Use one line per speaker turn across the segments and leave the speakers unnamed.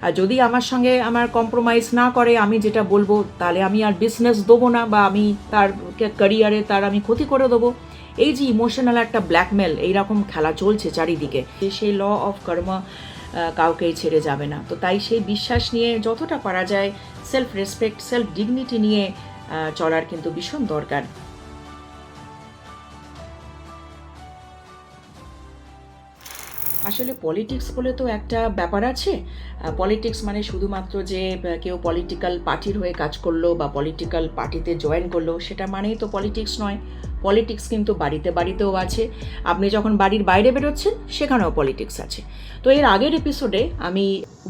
আর যদি আমার সঙ্গে আমার কম্প্রোমাইজ না করে, আমি যেটা বলবো, তাহলে আমি আর বিজনেস দেবো না, বা আমি তার ক্যারিয়ারে তার আমি ক্ষতি করে দেবো। এই যে ইমোশনাল একটা ব্ল্যাকমেল, এইরকম খেলা চলছে চারিদিকে, সেই ল অফ কর্ম কাউকেই ছেড়ে যাবে না। তো তাই সেই বিশ্বাস নিয়ে যতটা পারা যায় সেলফ রেসপেক্ট, সেলফ ডিগনিটি নিয়ে চলার কিন্তু ভীষণ দরকার। আসলে পলিটিক্স বলে তো একটা ব্যাপার আছে। পলিটিক্স মানে শুধুমাত্র যে কেউ পলিটিক্যাল পার্টির হয়ে কাজ করলো বা পলিটিক্যাল পার্টিতে জয়েন করলো, সেটা মানেই তো পলিটিক্স নয়। পলিটিক্স কিন্তু বাড়িতে বাড়িতেও আছে। আপনি যখন বাড়ির বাইরে বেরোচ্ছেন, সেখানেও পলিটিক্স আছে। তো এর আগের এপিসোডে আমি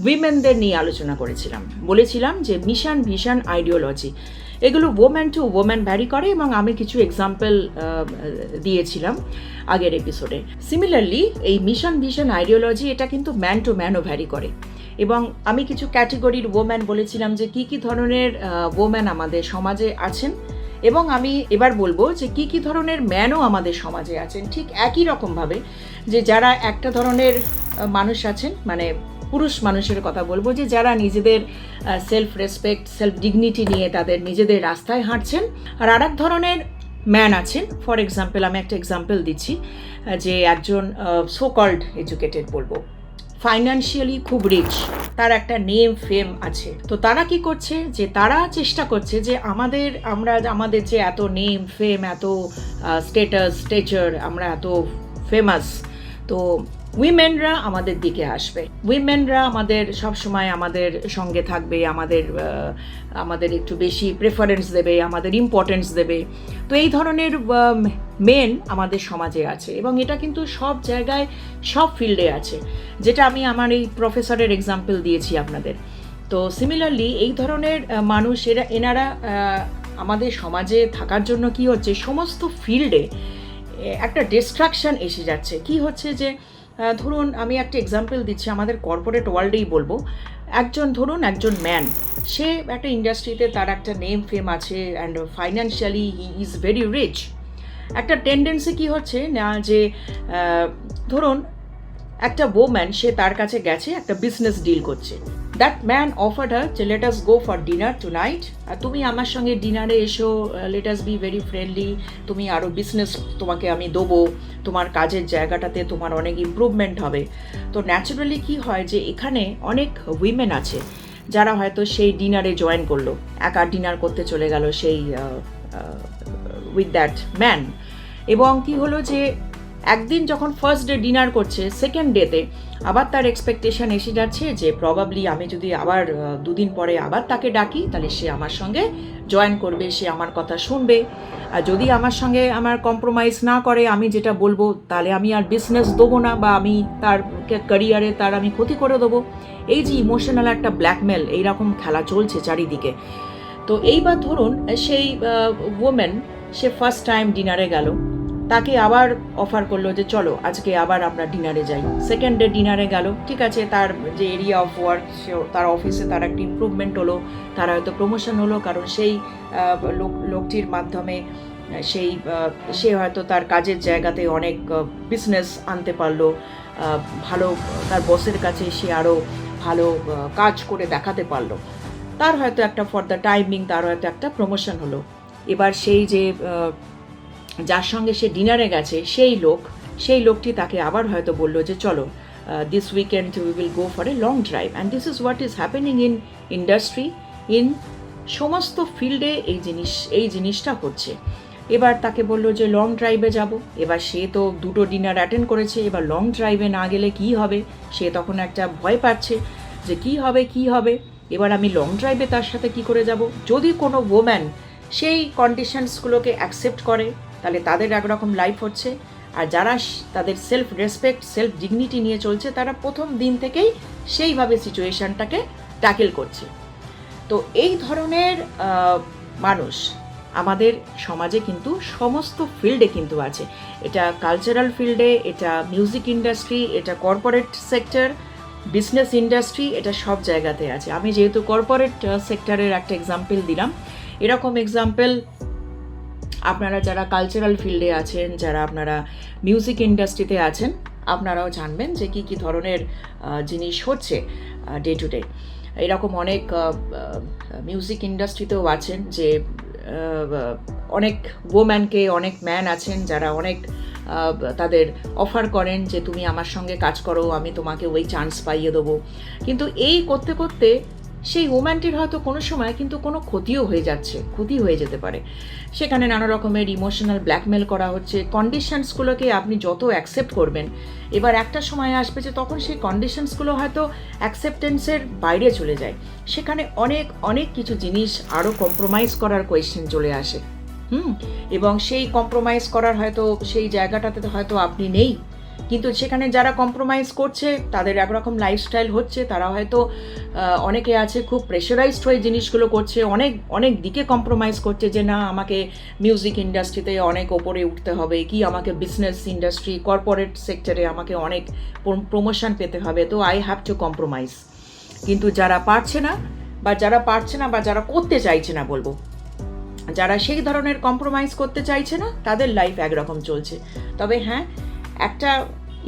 উইমেনদের নিয়ে আলোচনা করেছিলাম, বলেছিলাম যে মিশন, ভিশন, আইডিওলজি এগুলো ওম্যান টু ওম্যান ভ্যারি করে, এবং আমি কিছু এক্সাম্পল দিয়েছিলাম আগের এপিসোডে। সিমিলারলি এই মিশন, ভিশন, আইডিওলজি এটা কিন্তু ম্যান টু ম্যানও ভ্যারি করে। এবং আমি কিছু ক্যাটেগরির ওম্যান বলেছিলাম যে কী কী ধরনের ওম্যান আমাদের সমাজে আছেন, এবং আমি এবার বলবো যে কী কী ধরনের ম্যানও আমাদের সমাজে আছেন। ঠিক একই রকমভাবে যে যারা একটা ধরনের মানুষ আছেন, মানে পুরুষ মানুষের কথা বলবো, যে যারা নিজেদের সেলফ রেসপেক্ট, সেলফ ডিগনিটি নিয়ে তাদের নিজেদের রাস্তায় হাঁটছেন। আর এক ধরনের ম্যান আছেন, ফর এক্সাম্পল আমি একটা এক্সাম্পল দিচ্ছি, যে একজন সো কল্ড এডুকেটেড বলবো, ফাইন্যান্সিয়ালি খুব রিচ, তার একটা নেম ফেম আছে। তো তারা কি করছে, যে তারা চেষ্টা করছে যে আমাদের যে এত নেম ফেম, এত স্টেটাস স্টেচার, আমরা এত ফেমাস, তো উইমেনরা আমাদের দিকে আসবে, উইমেনরা আমাদের সবসময় আমাদের সঙ্গে থাকবে, আমাদের একটু বেশি প্রেফারেন্স দেবে, আমাদের ইম্পর্টেন্স দেবে। তো এই ধরনের মেন আমাদের সমাজে আছে, এবং এটা কিন্তু সব জায়গায় সব ফিল্ডে আছে, যেটা আমি আমার এই প্রফেসরের এক্সাম্পল দিয়েছি আপনাদের। তো সিমিলারলি এই ধরনের মানুষ এনারা আমাদের সমাজে থাকার জন্য কি হচ্ছে, সমস্ত ফিল্ডে একটা ডিস্ট্রাকশন এসে যাচ্ছে। কি হচ্ছে যে ধরুন আমি একটা এক্সাম্পল দিচ্ছি, আমাদের কর্পোরেট ওয়ার্ল্ডেই বলবো, একজন ম্যান, সে একটা ইন্ডাস্ট্রিতে তার একটা নেম ফেম আছে, and financially he is very rich. একটা টেন্ডেন্সি কি হচ্ছে না, যে ধরুন একটা ওম্যান, সে তার কাছে গেছে, একটা বিজনেস ডিল করছে। দ্যাট ম্যান অফার্ড হার যে let us go for dinner tonight, আর তুমি আমার সঙ্গে ডিনারে এসো, let us be very friendly, তুমি আরও বিজনেস তোমাকে আমি দেবো, তোমার কাজের জায়গাটাতে তোমার অনেক ইমপ্রুভমেন্ট হবে। তো ন্যাচারালি কি হয়, যে এখানে অনেক উইমেন আছে যারা হয়তো সেই ডিনারে জয়েন করলো, একা ডিনার করতে চলে গেল সেই উইথ দ্যাট ম্যান। এবং কি হলো, যে একদিন যখন ফার্স্ট ডে ডিনার করছে, সেকেন্ড ডেতে আবার তার এক্সপেকটেশন এসে যাচ্ছে যে প্রবাবলি আমি যদি আবার 2 দিন পরে আবার তাকে ডাকি, তাহলে সে আমার সঙ্গে জয়েন করবে, সে আমার কথা শুনবে। আর যদি আমার সঙ্গে আমার কম্প্রোমাইজ না করে, আমি যেটা বলবো, তাহলে আমি আর বিজনেস দেবো না, বা আমি তার ক্যারিয়ারে তার আমি ক্ষতি করে দেবো। এই যে ইমোশনাল একটা ব্ল্যাকমেল, এইরকম খেলা চলছে চারিদিকে। তো এইবার ধরুন সেই ওমেন, সে ফার্স্ট টাইম ডিনারে গেল, তাকে আবার অফার করলো যে চলো আজকে আবার আমরা ডিনারে যাই। সেকেন্ড ডে ডিনারে গেল, ঠিক আছে, তার যে এরিয়া অফ ওয়ার্ক, তার অফিসে তার একটা ইমপ্রুভমেন্ট হলো, তার হয়তো প্রমোশন হলো, কারণ সেই লোকটির মাধ্যমে সে হয়তো তার কাজের জায়গাতে অনেক বিজনেস আনতে পারলো, ভালো তার বসের কাছে সে আরও ভালো কাজ করে দেখাতে পারলো, তার হয়তো একটা ফর দ্য টাইমিং তার হয়তো একটা প্রমোশন হলো। এবার সেই যে যার সঙ্গে সে ডিনারে গেছে, সেই লোকটি তাকে আবার হয়তো বললো যে চলো this weekend we will go for a long drive. And this is what is happening in industry, in সমস্ত ফিল্ডে এই জিনিসটা হচ্ছে। এবার তাকে বললো যে লং ড্রাইভে যাব। এবার সে তো 2টো ডিনার অ্যাটেন্ড করেছে, এবার লং ড্রাইভে না গেলে কি হবে, সে তখন একটা ভয় পাচ্ছে যে কি হবে। এবার আমি লং ড্রাইভে তার সাথে কি করে যাব। যদি কোনো ওম্যান সেই কন্ডিশনসগুলোকে অ্যাকসেপ্ট করে, তাহলে তাদের একরকম লাইফ হচ্ছে। আর যারা তাদের সেলফ রেসপেক্ট, সেলফ ডিগনিটি নিয়ে চলছে, তারা প্রথম দিন থেকেই সেইভাবে সিচুয়েশনটাকে ট্যাকেল করছে। তো এই ধরনের মানুষ আমাদের সমাজে কিন্তু সমস্ত ফিল্ডে কিন্তু আছে। এটা কালচারাল ফিল্ডে, এটা মিউজিক ইন্ডাস্ট্রি, এটা কর্পোরেট সেক্টর, বিজনেস ইন্ডাস্ট্রি, এটা সব জায়গাতে আছে। আমি যেহেতু কর্পোরেট সেক্টরের একটা এক্সাম্পল দিলাম, এরকম এক্সাম্পল আপনারা যারা কালচারাল ফিল্ডে আছেন, যারা আপনারা মিউজিক ইন্ডাস্ট্রিতে আছেন, আপনারাও জানবেন যে কি কি ধরনের জিনিস হচ্ছে ডে টু ডে। এরকম অনেক মিউজিক ইন্ডাস্ট্রিতেও আছেন যে অনেক ওম্যানকে, অনেক ম্যান আছেন যারা অনেক তাদের অফার করেন যে তুমি আমার সঙ্গে কাজ করো, আমি তোমাকে ওই চান্স পাইয়ে দেবো। কিন্তু এই করতে করতে সেই ওম্যানটির হয়তো কোনো সময় কিন্তু কোনো ক্ষতিও হয়ে যাচ্ছে, ক্ষতি হয়ে যেতে পারে। সেখানে নানা রকমের ইমোশনাল ব্ল্যাকমেল করা হচ্ছে। কন্ডিশনসগুলোকে আপনি যত অ্যাকসেপ্ট করবেন, এবার একটা সময় আসবে যে তখন সেই কন্ডিশনসগুলো হয়তো অ্যাকসেপ্টেন্সের বাইরে চলে যায়। সেখানে অনেক অনেক কিছু জিনিস আরও কম্প্রোমাইজ করার কোয়েশ্চেন চলে আসে। এবং সেই কম্প্রোমাইজ করার হয়তো সেই জায়গাটাতে হয়তো আপনি নেই, কিন্তু সেখানে যারা কম্প্রোমাইজ করছে তাদের একরকম লাইফস্টাইল হচ্ছে, তারা হয়তো অনেকে আছে খুব প্রেশারাইজড হয়ে জিনিসগুলো করছে, অনেক অনেক দিকে কম্প্রোমাইজ করছে যে না আমাকে মিউজিক ইন্ডাস্ট্রিতে অনেক ওপরে উঠতে হবে, কি আমাকে বিজনেস ইন্ডাস্ট্রি কর্পোরেট সেক্টরে আমাকে অনেক প্রমোশন পেতে হবে, তো আই হ্যাভ টু কম্প্রোমাইজ। কিন্তু যারা পারছে না বা যারা করতে চাইছে না, বলবো যারা সেই ধরনের কম্প্রোমাইজ করতে চাইছে না, তাদের লাইফ একরকম চলছে। তবে হ্যাঁ, একটা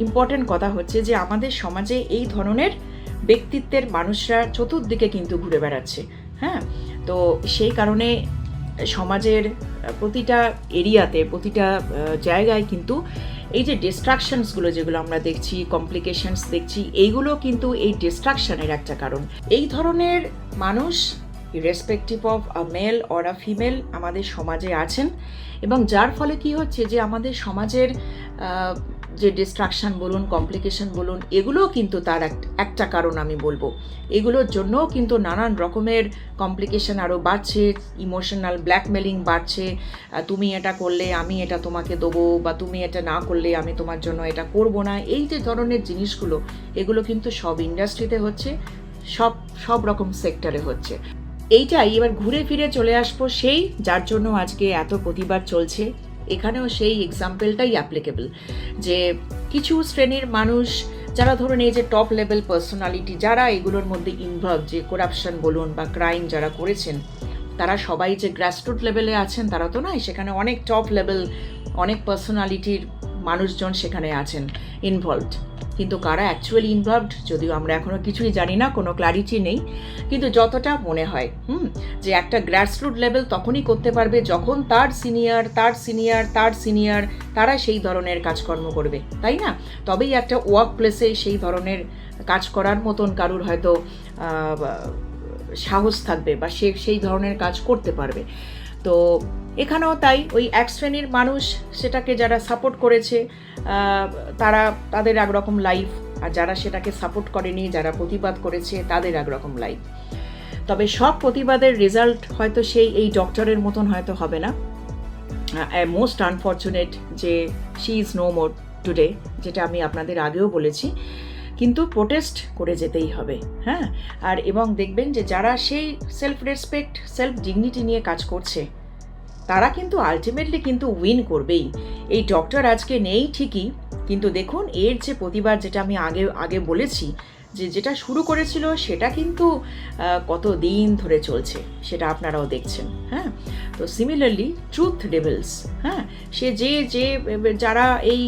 ইম্পর্টেন্ট কথা হচ্ছে যে আমাদের সমাজে এই ধরনের ব্যক্তিত্বের মানুষরা চতুর্দিকে কিন্তু ঘুরে বেড়াচ্ছে। হ্যাঁ, তো সেই কারণে সমাজের প্রতিটা এরিয়াতে, প্রতিটা জায়গায় কিন্তু এই যে ডিস্ট্রাকশনসগুলো যেগুলো আমরা দেখছি, কমপ্লিকেশনস দেখছি, এইগুলো কিন্তু এই ডিস্ট্রাকশনের একটা কারণ। এই ধরনের মানুষ irrespective of a male or a female আমাদের সমাজে আছেন, এবং যার ফলে কি হচ্ছে যে আমাদের সমাজের যে ডিস্ট্রাকশন বলুন, কমপ্লিকেশন বলুন, এগুলোও কিন্তু তার একটা কারণ আমি বলবো। এগুলোর জন্যও কিন্তু নানান রকমের কমপ্লিকেশন আরও বাড়ছে, ইমোশনাল ব্ল্যাকমেলিং বাড়ছে, তুমি এটা করলে আমি এটা তোমাকে দেবো, বা তুমি এটা না করলে আমি তোমার জন্য এটা করব না। এই যে ধরনের জিনিসগুলো, এগুলো কিন্তু সব ইন্ডাস্ট্রিতে হচ্ছে, সব রকম সেক্টরে হচ্ছে। এইটাই এবার ঘুরে ফিরে চলে আসবো সেই যার জন্য আজকে এত প্রতিবাদ চলছে। এখানেও সেই এক্সাম্পলটাই অ্যাপ্লিকেবল যে কিছু শ্রেণীর মানুষ যারা ধরুন এই যে টপ লেভেল পার্সোনালিটি, যারা এগুলোর মধ্যে ইনভলভ, যে করাপশন বলুন বা ক্রাইম যারা করেছেন, তারা সবাই যে গ্রাসরুট লেভেলে আছেন তারা তো নয়, সেখানে অনেক টপ লেভেল, অনেক পার্সোনালিটির মানুষজন সেখানে আছেন ইনভলভড। কিন্তু কারা অ্যাকচুয়ালি ইনভলভড যদিও আমরা এখনও কিছুই জানি না, কোনো ক্ল্যারিটি নেই। কিন্তু যতটা মনে হয় যে একটা গ্রাসরুট লেভেল তখনই করতে পারবে যখন তার সিনিয়র তারা সেই ধরনের কাজকর্ম করবে, তাই না? তবেই একটা ওয়ার্ক প্লেসে সেই ধরনের কাজ করার মতন কারুর হয়তো সাহস থাকবে বা সে সেই ধরনের কাজ করতে পারবে। তো এখানেও তাই ওই এক শ্রেণীর মানুষ সেটাকে যারা সাপোর্ট করেছে তাদের একরকম লাইফ, আর যারা সেটাকে সাপোর্ট করেনি, যারা প্রতিবাদ করেছে, তাদের একরকম লাইফ। তবে সব প্রতিবাদের রেজাল্ট হয়তো এই ডক্টরের মতন হয়তো হবে না। মোস্ট আনফর্চুনেট যে she is no more today, যেটা আমি আপনাদের আগেও বলেছি, কিন্তু প্রোটেস্ট করে যেতেই হবে। হ্যাঁ, আর এবং দেখবেন যে যারা সেই সেলফ রেসপেক্ট, সেলফ ডিগনিটি নিয়ে কাজ করছে, তারা কিন্তু আলটিমেটলি কিন্তু উইন করবেই। এই ডক্টর আজকে নেই ঠিকই, কিন্তু দেখুন এর যে প্রতিবাদ, যেটা আমি আগে বলেছি, যেটা শুরু করেছিল সেটা কিন্তু কত দিন ধরে চলছে, সেটা আপনারাও দেখছেন। হ্যাঁ, তো সিমিলারলি ট্রুথ ডেভিলস, হ্যাঁ, সে যে যারা এই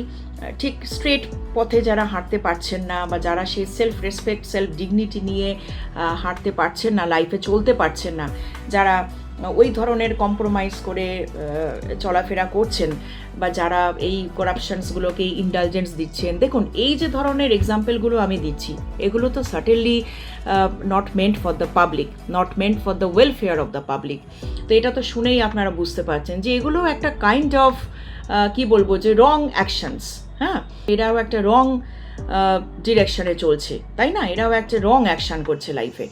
ঠিক স্ট্রেট পথে যারা হাঁটতে পারছেন না, বা যারা সেই সেলফ রেসপেক্ট, সেলফ ডিগনিটি নিয়ে হাঁটতে পারছেন না, লাইফে চলতে পারছেন না, যারা ওই ধরনের কম্প্রোমাইজ করে চলাফেরা করছেন, বা যারা এই করাপশনসগুলোকে ইন্ডালজেন্স দিচ্ছেন, দেখুন এই যে ধরনের এক্সাম্পলগুলো আমি দিচ্ছি, এগুলো তো certainly not meant for the public, not meant for the welfare of the public. তো এটা তো শুনেই আপনারা বুঝতে পারছেন যে এগুলো একটা কাইন্ড অফ কি বলবো, যে রং অ্যাকশনস। হ্যাঁ, এরাও একটা রং ডিরেকশনে চলছে, তাই না? এরাও একটা রং অ্যাকশন করছে লাইফে,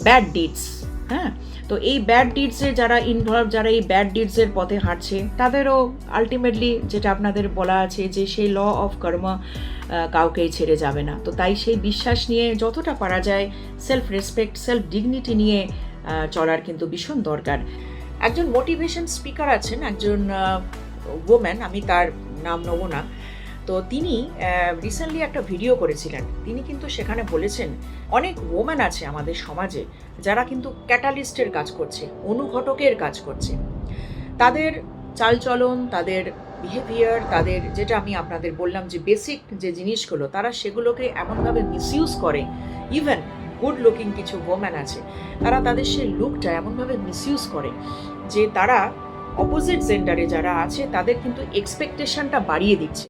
ব্যাড ডিডস। হ্যাঁ, তো এই ব্যাড ডিডসে যারা ইনভলভ, যারা এই ব্যাড ডিডসের পথে হাঁটছে, তাদেরও আলটিমেটলি যেটা আপনাদের বলা আছে যে সেই ল অফ কর্ম কাউকেই ছেড়ে যাবে না। তো তাই সেই বিশ্বাস নিয়ে যতটা পারা যায় সেলফ রেসপেক্ট, সেলফ ডিগনিটি নিয়ে চলার কিন্তু ভীষণ দরকার। একজন মোটিভেশন স্পিকার আছেন, একজন ওম্যান, আমি তার নাম নেব না, তো তিনি রিসেন্টলি একটা ভিডিও করেছিলেন। তিনি কিন্তু সেখানে বলেছেন অনেক ওম্যান আছে আমাদের সমাজে যারা কিন্তু ক্যাটালিস্টের কাজ করছে, অনুঘটকের কাজ করছে। তাদের চালচলন, তাদের বিহেভিয়ার, তাদের যেটা আমি আপনাদের বললাম যে বেসিক যে জিনিসগুলো, তারা সেগুলোকে এমনভাবে মিসইউজ করে। ইভেন গুড লুকিং কিছু ওম্যান আছে, তারা তাদের সেই লুকটা এমনভাবে মিসইউজ করে যে তারা অপোজিট জেন্ডারে যারা আছে তাদের কিন্তু এক্সপেকটেশনটা বাড়িয়ে দিচ্ছে।